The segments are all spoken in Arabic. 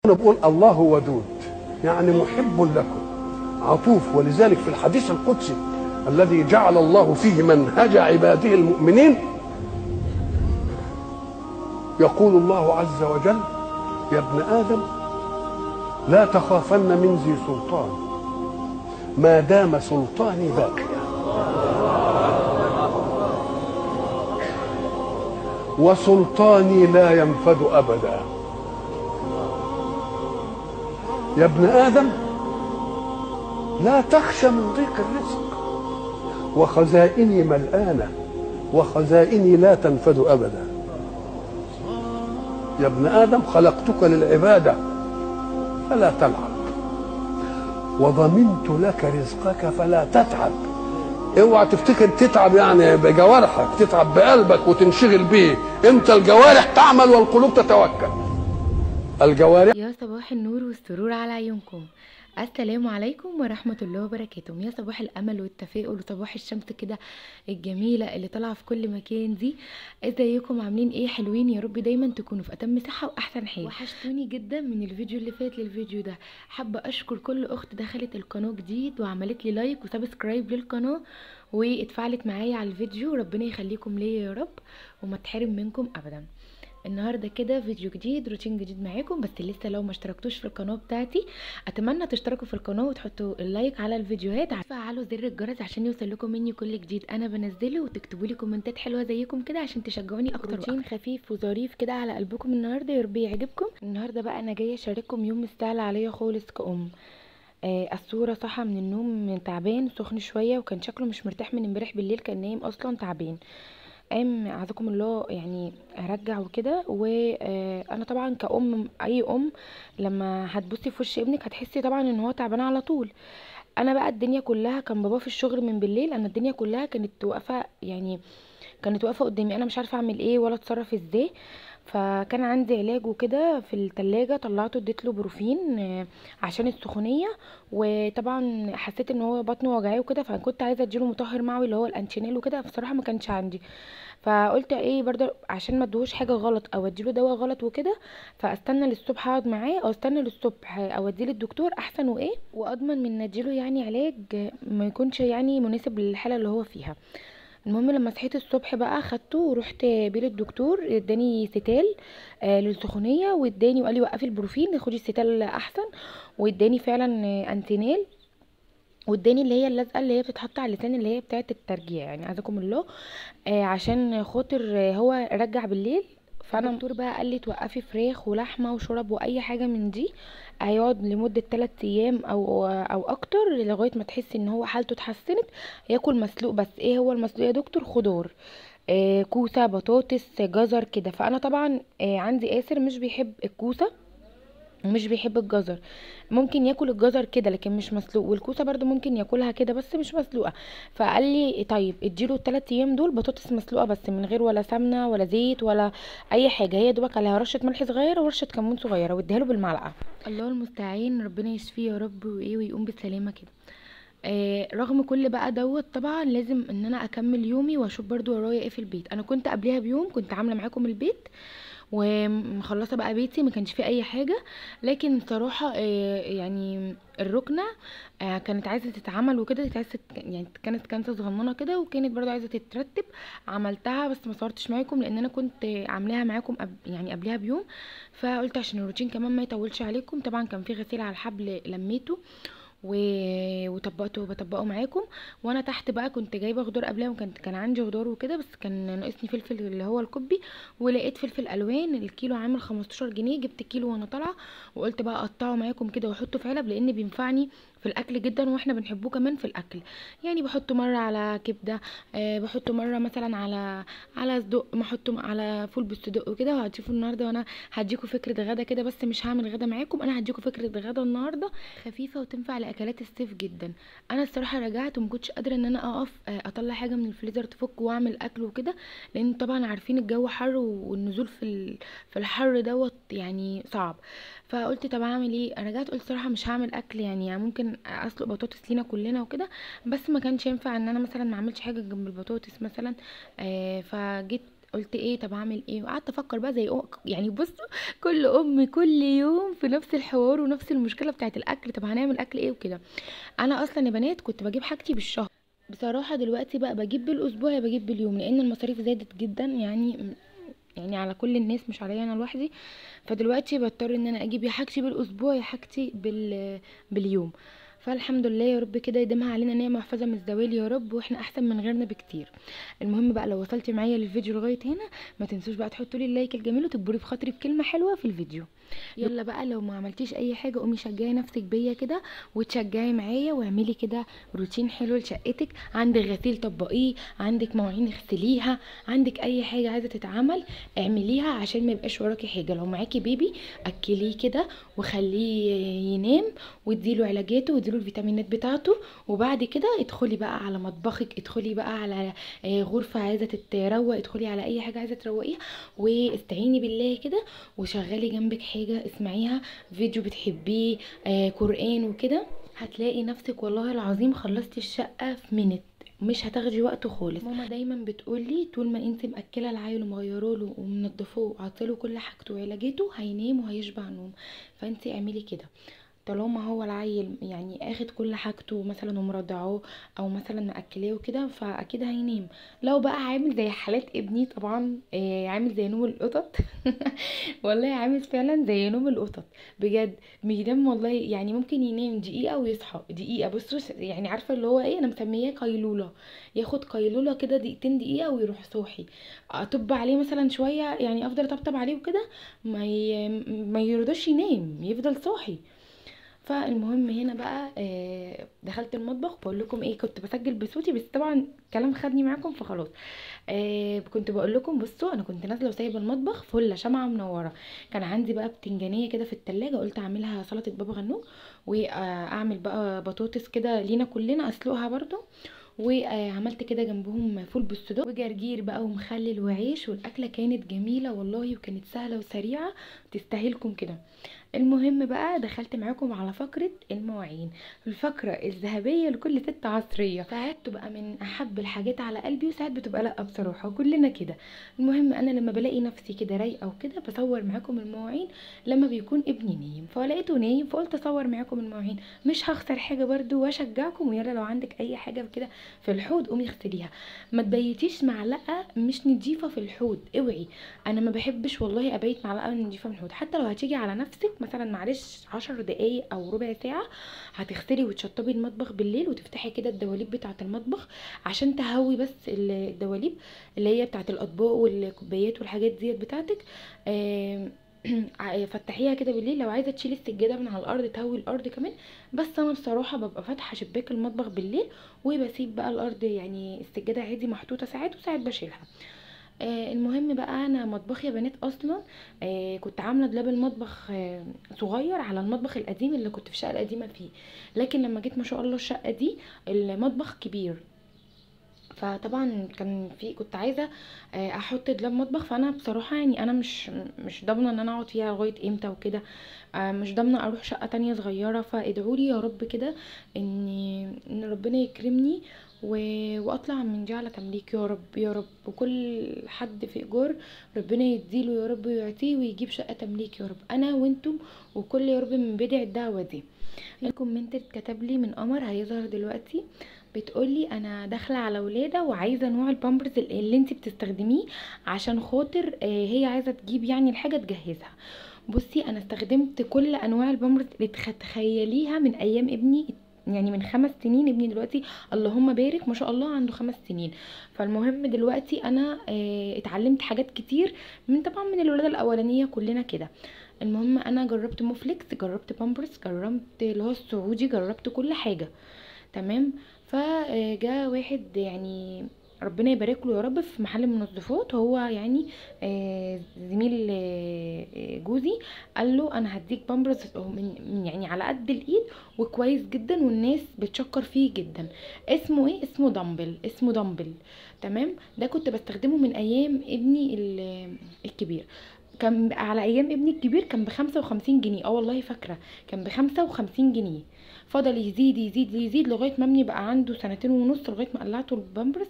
بقول الله ودود، يعني محب لكم عطوف. ولذلك في الحديث القدسي الذي جعل الله فيه منهج عباده المؤمنين يقول الله عز وجل: يا ابن آدم لا تخافن من ذي سلطان ما دام سلطاني باقيا، وسلطاني لا ينفد أبدا. يا ابن آدم لا تخشى من ضيق الرزق، وخزائني ملآنة وخزائني لا تنفد أبدا. يا ابن آدم خلقتك للعبادة فلا تلعب، وضمنت لك رزقك فلا تتعب. اوعى تفتكر تتعب يعني بجوارحك، تتعب بقلبك وتنشغل بيه. انت الجوارح تعمل والقلوب تتوكل. الجوارح. يا صباح النور والسرور على عيونكم. السلام عليكم ورحمة الله وبركاته. يا صباح الأمل والتفاؤل وصباح الشمس كده الجميلة اللي طالعة في كل مكان دي. ازيكم؟ عاملين ايه؟ حلوين يا رب دايما تكونوا في أتم صحة وأحسن حال. وحشتوني جدا من الفيديو اللي فات للفيديو ده. حابة أشكر كل أخت دخلت القناة جديد وعملت لي لايك وسبسكرايب للقناة واتفاعلت معايا على الفيديو. ربنا يخليكم ليا يا رب وما تحرم منكم أبدا. النهارده كده فيديو جديد، روتين جديد معاكم. بس لسه لو ما اشتركتوش في القناه بتاعتي اتمنى تشتركوا في القناه وتحطوا اللايك على الفيديوهات، وتفعلوا زر الجرس عشان يوصل لكم مني كل جديد انا بنزله، وتكتبوا لي كومنتات حلوه زيكم كده عشان تشجعوني اكتر. روتين خفيف وظريف كده على قلبكم النهارده، يا رب يعجبكم. النهارده بقى انا جايه اشارككم يوم مستاهل عليا خالص كأم. الصوره صحى من النوم تعبان سخن شويه، وكان شكله مش مرتاح من امبارح بالليل، كان نايم اصلا تعبان. قام اعزكم الله يعني ارجع وكده. وانا طبعا كأم، اي ام لما هتبصي في وش ابنك هتحسي طبعا ان هو تعبان على طول. انا بقى الدنيا كلها، كان بابا في الشغل من بالليل، انا الدنيا كلها كانت واقفه، يعني كانت واقفه قدامي، انا مش عارفه اعمل ايه ولا اتصرف ازاي. فكان عندي علاج وكده في التلاجة، طلعته اديت له بروفين عشان السخونيه. وطبعا حسيت ان هو بطنه وجعاه وكده، فكنت عايزه اديله مطهر معوي اللي هو الانتينال وكده، بصراحه ما كانش عندي. فقلت ايه برضه عشان ما ادوهوش حاجه غلط او اديله دواء غلط وكده، فاستنى للصبح اقعد معاه، او استنى للصبح اوديه للدكتور احسن، وايه واضمن من اديله يعني علاج ما يكونش يعني مناسب للحاله اللي هو فيها. المهم لما صحيت الصبح بقى خدته ورحت بيه للدكتور، اداني ستال للسخونيه، واداني وقال لي وقفي البروفين خدي الستال احسن، واداني فعلا انتينال، واداني اللي هي اللزقه اللي هي بتتحط على اللسان اللي هي بتاعه الترجيع، يعني عزكم الله عشان خاطر هو رجع بالليل. فانا الدكتور بقى قال لي توقفي فراخ ولحمه وشرب واي حاجه من دي، هيقعد لمده 3 ايام او اكتر لغايه ما تحسي ان هو حالته اتحسنت. ياكل مسلوق بس. ايه هو المسلوق يا دكتور؟ خضار، كوسه، بطاطس، جزر كده. فانا طبعا عندي آسر مش بيحب الكوسه ومش بيحب الجزر، ممكن ياكل الجزر كده لكن مش مسلوق، والكوسه برضو ممكن ياكلها كده بس مش مسلوقه. فقال لي طيب اديله ال3 ايام دول بطاطس مسلوقه بس من غير ولا سمنه ولا زيت ولا اي حاجه، هي دوبك عليها رشه ملح صغيره ورشه كمون صغيره، واديها له بالمعلقه. الله المستعان، ربنا يشفيه يا رب وايه ويقوم بالسلامه كده. رغم كل بقى دوت طبعا لازم ان انا اكمل يومي واشوف برضو ورايا ايه في البيت. انا كنت قبلها بيوم كنت عامله معاكم البيت ومخلصه بقى بيتي، ما كانش فيه اي حاجه، لكن صراحه يعني الركنه كانت عايزه تتعمل وكده، يعني كانت كنسه صغننه كده، وكانت برضو عايزه تترتب. عملتها بس ما صورتش معاكم لان انا كنت عاملاها معاكم يعني قبلها بيوم، فقلت عشان الروتين كمان ما يطولش عليكم. طبعا كان في غسيل على الحبل لميته و... وطبقته بطبقه معاكم. وانا تحت بقى كنت جايبه خضار قبلها، كان عندي خضار وكده، بس كان ناقصني فلفل اللي هو الكوبي، ولقيت فلفل الوان الكيلو عامل 15 جنيه، جبت كيلو وانا طالعه، وقلت بقى اقطعه معاكم كده واحطه في علب لان بينفعني في الاكل جدا، واحنا بنحبوه كمان في الاكل. يعني بحطه مره على كبده، بحطه مره مثلا على صدق، بحطه على فول بالصدق وكده. وهتشوفوا النهارده وانا هديكوا فكره غدا كده، بس مش هعمل غدا معاكم، انا هديكوا فكره غدا النهارده خفيفه وتنفع لاكلات الصيف جدا. انا الصراحه رجعت ومكنتش قادره ان انا اقف اطلع حاجه من الفريزر تفك واعمل اكل وكده، لان طبعا عارفين الجو حر والنزول في الحر دوت يعني صعب. فقلت طب اعمل ايه؟ رجعت قلت صراحه مش هعمل اكل، يعني ممكن اسلق بطاطس لينا كلنا وكده، بس ما كانش ينفع ان انا مثلا ما اعملش حاجه جنب البطاطس مثلا. فجيت قلت ايه طب اعمل ايه، وقعدت افكر بقى زي يعني بصوا كل ام كل يوم في نفس الحوار ونفس المشكله بتاعت الاكل، طب هنعمل اكل ايه وكده. انا اصلا يا بنات كنت بجيب حاجتي بالشهر، بصراحه دلوقتي بقى بجيب بالاسبوع يا بجيب باليوم، لان المصاريف زادت جدا يعني على كل الناس مش عليا انا لوحدي. فدلوقتي بضطر ان انا اجيب يا حاجتي بالاسبوع يا حاجتي باليوم. فالحمد لله يا رب كده يديمها علينا نعمه محفظه من الزوال يا رب، واحنا احسن من غيرنا بكتير. المهم بقى لو وصلتي معايا للفيديو لغايه هنا ما تنسوش بقى تحطوا لي اللايك الجميل وتكبري بخاطري بكلمه حلوه في الفيديو. يلا بقى لو ما عملتيش اي حاجه قومي شجعي نفسك بيا كده وتشجعي معايا واعملي كده روتين حلو لشقتك. عندك غسيل طبقيه، عندك مواعين اغسليها، عندك اي حاجه عايزه تتعمل اعمليها عشان ما يبقاش وراكي حاجه. لو معاكي بيبي اكليه كده وخليه ينام واديله علاجاته واديله الفيتامينات بتاعته، وبعد كده ادخلي بقى على مطبخك، ادخلي بقى على غرفه عايزه تتروق، ادخلي على اي حاجه عايزه تروقيها واستعيني بالله كده وشغلي جنبك حاجه اسمعيها، فيديو بتحبيه، قرآن وكده. هتلاقي نفسك والله العظيم خلصتي الشقه في منت، مش هتاخدي وقت خالص. ماما دايما بتقولي طول ما انت مأكله العيل ومغيراله ومنضفاه وعطيله كل حاجته وعلاجته هينام وهيشبع نوم. فانت اعملي كده طالما هو العيل يعني اخد كل حاجته مثلا ومرضعاه او مثلا مأكلاه وكده فاكيد هينام. لو بقى عامل زي حالات ابني طبعا عامل زي نوم القطط والله عامل فعلا زي نوم القطط بجد، بينام والله يعني ممكن ينام دقيقة ويصحى دقيقة. بصوا يعني عارفة اللي هو ايه، انا مسمياه قيلولة، ياخد قيلولة كده دقيقتين دقيقة ويروح صاحي. اطب عليه مثلا شوية يعني افضل اطبطب عليه وكده ما يرضاش ينام يفضل صاحي. فالمهم هنا بقى دخلت المطبخ بقول لكم ايه، كنت بسجل بصوتي بس طبعا الكلام خدني معاكم فخلاص. كنت بقول لكم بصوا انا كنت نازله وسايبه المطبخ فله شمعه منوره. كان عندي بقى بتنجانيه كده في التلاجة، قلت اعملها سلطه بابا غنوج، واعمل بقى بطاطس كده لينا كلنا اسلقها برضو، وعملت كده جنبهم فول بالصدق وجرجير بقى ومخلل وعيش، والاكله كانت جميله والله وكانت سهله وسريعه تستاهلكم كده. المهم بقى دخلت معاكم على فقرة المواعين، الفقرة الذهبية لكل ست عصرية. ساعات تبقى من أحب الحاجات على قلبي وساعات بتبقى لأ بصراحة كلنا كده. المهم أنا لما بلاقي نفسي كده رايقة وكده بصور معاكم المواعين لما بيكون ابني نايم، فلقيته نايم فقلت أصور معاكم المواعين، مش هخسر حاجة برضو وأشجعكم. ويلا لو عندك أي حاجة كده في الحوض قومي اغسليها، ما تبيتيش معلقة مش نضيفة في الحوض اوعي. أنا ما بحبش والله أبيت معلقة نضيفة من الحوض، حتى لو هتيجي على نفسك مثلا معلش 10 دقايق او ربع ساعه هتغسلي وتشطبي المطبخ بالليل وتفتحي كده الدواليب بتاعه المطبخ عشان تهوي بس الدواليب اللي هي بتاعه الاطباق والكوبايات والحاجات ديت بتاعتك. فتحيها كده بالليل. لو عايزه تشيلي السجاده من على الارض تهوي الارض كمان. بس انا بصراحه ببقى فاتحه شباك المطبخ بالليل وبسيب بقى الارض يعني السجاده عادي محطوطه ساعات وساعات بشيلها. المهم بقى انا مطبخي يا بنات اصلا كنت عامله دولاب المطبخ صغير على المطبخ القديم اللي كنت في الشقه القديمه فيه، لكن لما جيت ما شاء الله الشقه دي المطبخ كبير. فطبعا كنت عايزه احط دولاب مطبخ، فانا بصراحه يعني انا مش ضامنه ان انا اقعد فيها لغايه امتى وكده، مش ضامنه اروح شقه تانية صغيره. فادعولي يا رب كده ان ربنا يكرمني واطلع من دي على تمليك يا رب يا رب. وكل حد في ايجار ربنا يديله يا رب ويعطيه ويجيب شقه تمليك يا رب، انا وانتم وكل يا رب من بدع الدعوه دي. الكومنت اتكتب لي من قمر هيظهر دلوقتي، بتقولي انا داخله على ولاده وعايزه نوع البامبرز اللي انت بتستخدميه عشان خاطر هي عايزه تجيب يعني الحاجه تجهزها. بصي انا استخدمت كل انواع البامبرز اللي تخيليها من ايام ابني، يعني من 5 سنين. ابني دلوقتي اللهم بارك ما شاء الله عنده 5 سنين. فالمهم دلوقتي انا اتعلمت حاجات كتير طبعا من الولاده الاولانيه كلنا كده. المهم انا جربت موفليكس، جربت بامبرز، جربت اللي هو السعودي، جربت كل حاجه تمام. فجاء واحد يعني ربنا يبارك له يا رب في محل المنظفات، هو يعني زميل جوزي، قال له انا هديك بامبرز يعني على قد الايد وكويس جدا والناس بتشكر فيه جدا. اسمه ايه؟ اسمه دامبل، اسمه دامبل تمام. ده كنت بستخدمه من ايام ابني الكبير، كان على ايام ابني الكبير كان ب55 جنيه. والله فاكره كان ب55 جنيه. فضل يزيد يزيد يزيد لغايه ما ابني بقى عنده 2 سنين ونص، لغايه ما قلعته البامبرز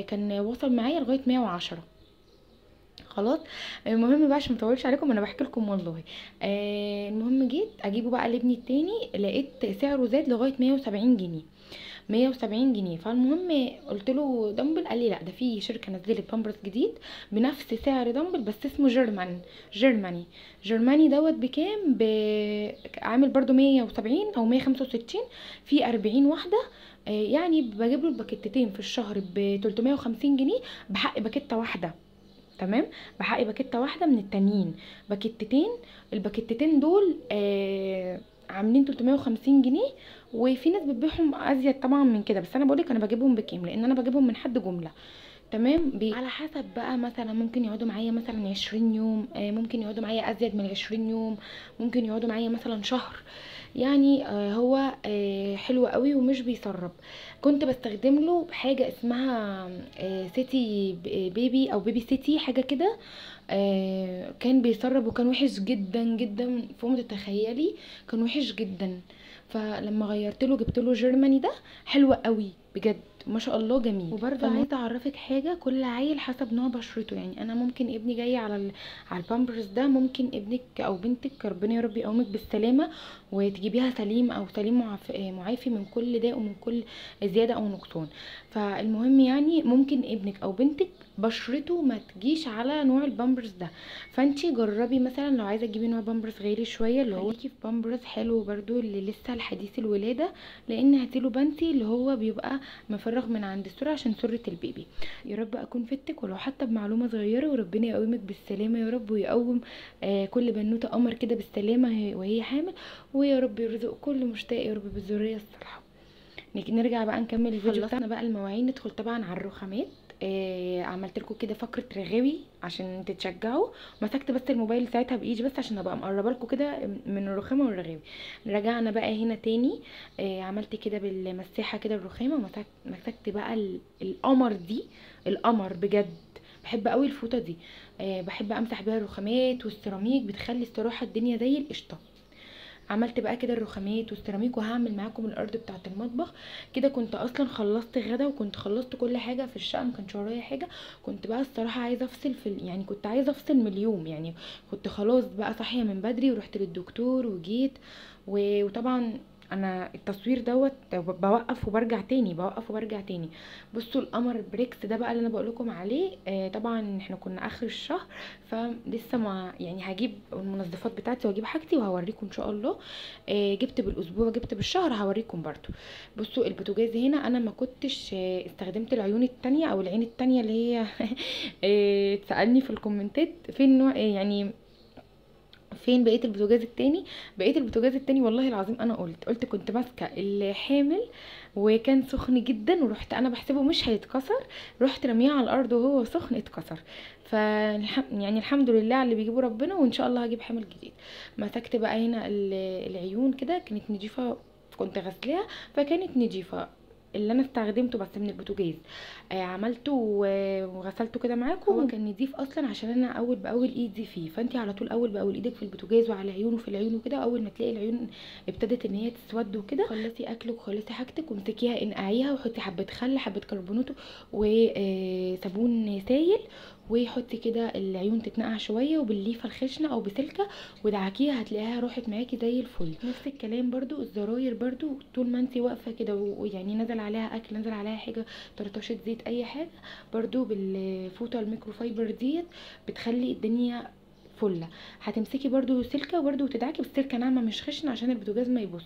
كان وصل معايا لغايه 110. خلاص. المهم بقى عشان مطولش عليكم انا بحكي لكم والله. المهم جيت اجيبه بقى لابني التاني، لقيت سعره زاد لغايه 170 جنيه، 170 جنيه. فالمهم قلت له دمبل، قال لي لا ده في شركه نزلت بامبرز جديد بنفس سعر دمبل بس اسمه جرماني دوت بكام، عامل برضو 170 او 165 في 40 واحده. يعني بجيب له الباكيتتين في الشهر ب 350 جنيه، بحق باكيته واحده. تمام، بحق باكيته واحده من التانيين باكيتتين. الباكيتتين دول عاملين 350 جنيه، وفي ناس بتبيعهم ازيد طبعا من كده، بس انا بقولك انا بجيبهم بكام لان انا بجيبهم من حد جمله. تمام، على حسب بقى، مثلا ممكن يقعدوا معايا مثلا 20 يوم، ممكن يقعدوا معايا ازيد من 20 يوم، ممكن يقعدوا معايا مثلا شهر. يعني هو حلو قوي ومش بيسرب. كنت بستخدم له حاجه اسمها سيتي بيبي او بيبي سيتي حاجه كده. كان بيسرب وكان وحش جدا جدا فوق ما تتخيلي، كان وحش جدا. فلما غيرت له جبت له جيرماني ده، حلو قوي بجد ما شاء الله جميل. وبرضه عايزه اعرفك حاجه، كل عيل حسب نوع بشرته. يعني انا ممكن ابني جاي على البامبرز ده، ممكن ابنك او بنتك ربنا يا رب يقومك بالسلامه وتجيبيها سليم او سليم معافي من كل داء ومن كل زياده او نقصان. فالمهم يعني ممكن ابنك او بنتك بشرته ما تجيش على نوع البامبرز ده، فانتي جربي مثلا لو عايزه تجيبي نوع بامبرز غالي شويه، اللي هو في بامبرز حلو برضو اللي لسه الحديث الولاده، لان هاتيله بنتي اللي هو بيبقى مفرغ من عند السرعه عشان سره البيبي. يا رب اكون فدتك ولو حتى بمعلومه صغيره، وربنا يقومك بالسلامه يا رب، ويقوم كل بنوته قمر كده بالسلامه وهي حامل، ويا رب يرزق كل مشتاق يا رب بالذريه الصالحه. نرجع بقى نكمل الفيديو بتاعنا بقى المواعين. ندخل طبعا على الرخامات. عملت لكم كده فقره رغاوي عشان تتشجعوا. مسكت بس الموبايل ساعتها بايدي بس عشان ابقى مقربه لكم كده من الرخامه والرغاوي. رجعنا بقى هنا تاني. عملت كده بالمساحه كده الرخامه، ومسكت بقى القمر دي، القمر بجد بحب قوي الفوطه دي. بحب امسح بيها الرخامات والسيراميك، بتخلي الصراحه الدنيا زي القشطه. عملت بقى كده الرخامات والسيراميك، وهعمل معاكم الارض بتاعه المطبخ. كده كنت اصلا خلصت غدا وكنت خلصت كل حاجه في الشقه، مكانش ورايا حاجه. كنت بقى الصراحه عايزه افصل يعني كنت عايزه افصل من اليوم، يعني كنت خلاص بقى صاحيه من بدري ورحت للدكتور وجيت وطبعا انا التصوير دوت بوقف وبرجع تاني، بوقف وبرجع تاني. بصوا القمر بريكس ده بقى اللي انا بقول لكم عليه. طبعا احنا كنا اخر الشهر، فلسه ما يعني هجيب المنظفات بتاعتي واجيب حاجتي وهوريكم ان شاء الله. جبت بالاسبوع جبت بالشهر هوريكم برضو. بصوا البوتاجاز هنا انا ما كنتش استخدمت العيون التانية او العين التانية اللي هي تسألني في الكومنتات فين نوع يعني فين بقيه البوتاجاز التاني. بقيه البوتاجاز التاني والله العظيم انا قلت كنت ماسكه الحامل وكان سخن جدا، ورحت انا بحسبه مش هيتكسر، رحت رميه على الارض وهو سخن اتكسر. يعني الحمد لله على اللي بيجيبه ربنا، وان شاء الله هجيب حامل جديد. مسكت بقى هنا العيون كده كانت نضيفه، كنت غسلاها فكانت نضيفه. اللي انا استخدمته بس من البوتاجاز عملته وغسلته كده معاكم. هو كان نضيف اصلا عشان انا اول باول ايدي فيه، فانت على طول اول باول ايدك في البوتاجاز وعلى العيون وفي العيون وكده. اول ما تلاقي العيون ابتدت ان هي تسود وكده، خلصي اكلك وخلصي حاجتك وامسكيها انقعيها، وحطي حبه خل حبه كربوناتو وصابون سايل، وحطي كده العيون تتنقع شويه وبالليفه الخشنه او بسلكه ودعكيها، هتلاقيها راحت معاكي زي الفل. نفس الكلام برضو الزراير، برضو طول ما انت واقفه كده ويعني نزل عليها اكل نزل عليها حاجه طرطشه زيت اي حاجه، برضو بالفوطه الميكرو فايبر ديت بتخلي الدنيا فله. هتمسكي برضو سلكه وبرضو تدعكي بس سلكه ناعمه مش خشنه عشان البوتاجاز ما يبص،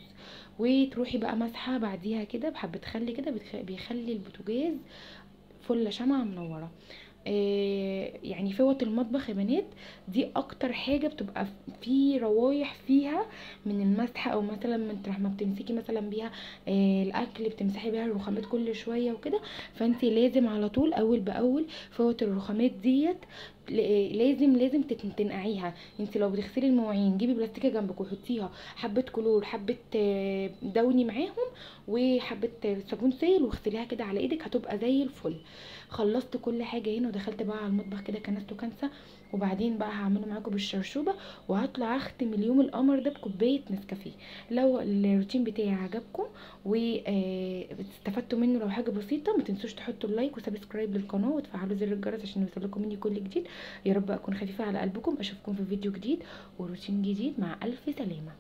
وتروحي بقى مسحه بعديها كده بحبه خل كده بيخلي البوتاجاز فله شمعه منوره. يعني فوط المطبخ يا بنات دي اكتر حاجه بتبقى في روايح فيها من المسح، او مثلا من ما بتمسكي مثلا بيها الاكل بتمسحي بيها الرخامات كل شويه وكده. فانت لازم على طول اول باول فوط الرخامات ديت لازم تنقعيها. انت لو بتغسلي المواعين جيبي بلاستيكه جنبك وحطيها حبه كلور حبه دوني معاهم وحبه صابون سائل واغسليها كده على ايدك هتبقى زي الفل. خلصت كل حاجه هنا ودخلت بقى على المطبخ كده كنست وكنسه وبعدين بقى هعمله معاكم بالشرشوبه، وهطلع اختم اليوم القمر ده بكوبايه نسكافيه. لو الروتين بتاعي عجبكم واستفدتوا منه لو حاجه بسيطه، ما تنسوش تحطوا اللايك وسبسكرايب للقناه وتفعلوا زر الجرس عشان يوصلكم مني كل جديد. يا رب اكون خفيفه على قلبكم، اشوفكم في فيديو جديد وروتين جديد، مع الف سلامه.